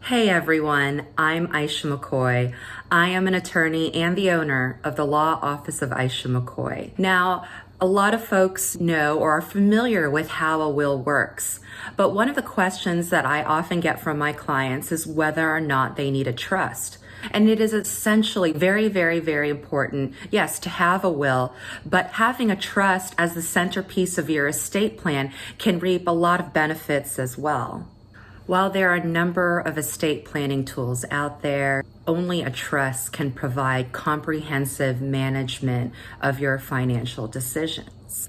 Hey everyone, I'm Aishah McCoy. I am an attorney and the owner of the law office of Aishah McCoy. Now, a lot of folks know or are familiar with how a will works, but one of the questions that I often get from my clients is whether or not they need a trust. And it is essentially very important, yes, to have a will, but having a trust as the centerpiece of your estate plan can reap a lot of benefits as well. While there are a number of estate planning tools out there, only a trust can provide comprehensive management of your financial decisions.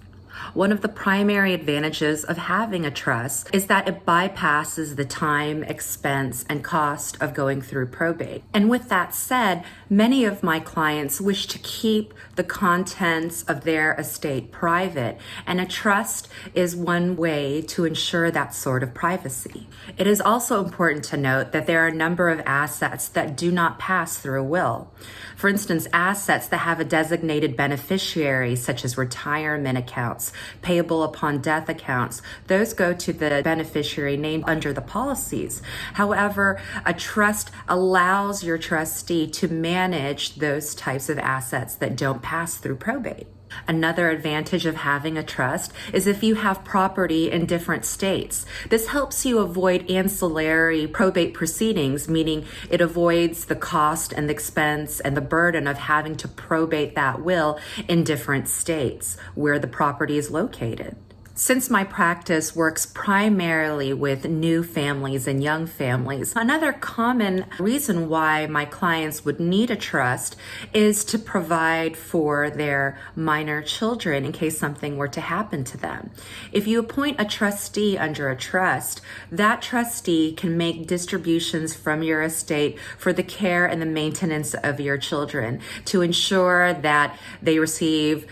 One of the primary advantages of having a trust is that it bypasses the time, expense, and cost of going through probate. And with that said, many of my clients wish to keep the contents of their estate private, and a trust is one way to ensure that sort of privacy. It is also important to note that there are a number of assets that do not pass through a will. For instance, assets that have a designated beneficiary, such as retirement accounts, payable upon death accounts, those go to the beneficiary named under the policies. However, a trust allows your trustee to manage those types of assets that don't pass through probate. Another advantage of having a trust is if you have property in different states. This helps you avoid ancillary probate proceedings, meaning it avoids the cost and the expense and the burden of having to probate that will in different states where the property is located. Since my practice works primarily with new families and young families, another common reason why my clients would need a trust is to provide for their minor children in case something were to happen to them. If you appoint a trustee under a trust, that trustee can make distributions from your estate for the care and the maintenance of your children to ensure that they receive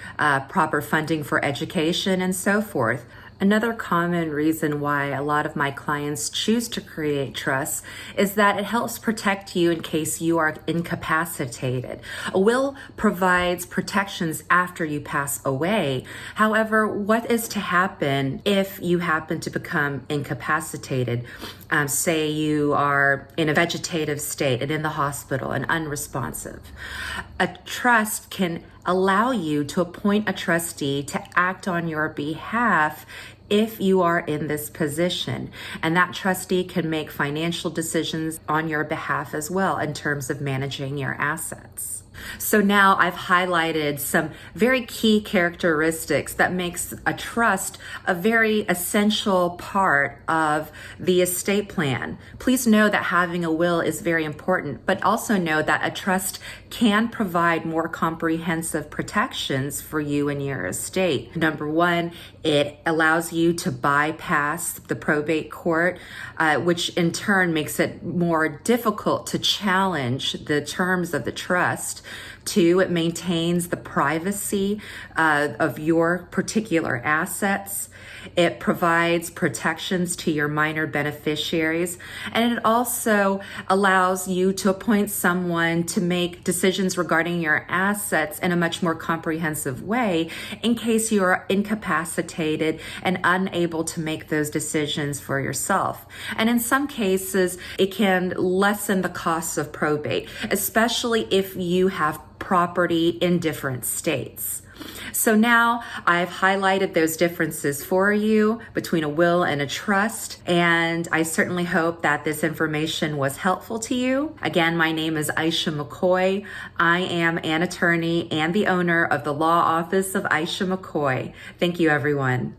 proper funding for education and so forth. Another common reason why a lot of my clients choose to create trusts is that it helps protect you in case you are incapacitated. A will provides protections after you pass away. However, what is to happen if you happen to become incapacitated? Say you are in a vegetative state and in the hospital and unresponsive. A trust can allow you to appoint a trustee to act on your behalf if you are in this position. And that trustee can make financial decisions on your behalf as well in terms of managing your assets. So now I've highlighted some very key characteristics that makes a trust a very essential part of the estate plan. Please know that having a will is very important, but also know that a trust can provide more comprehensive protections for you and your estate. Number one, it allows you to bypass the probate court, which in turn makes it more difficult to challenge the terms of the trust. Two, it maintains the privacy of your particular assets. It provides protections to your minor beneficiaries, and it also allows you to appoint someone to make decisions regarding your assets in a much more comprehensive way in case you are incapacitated and unable to make those decisions for yourself. And in some cases, it can lessen the costs of probate, especially if you have property in different states. So now I've highlighted those differences for you between a will and a trust, and I certainly hope that this information was helpful to you. Again, my name is Aishah McCoy. I am an attorney and the owner of the law office of Aishah McCoy. Thank you, everyone.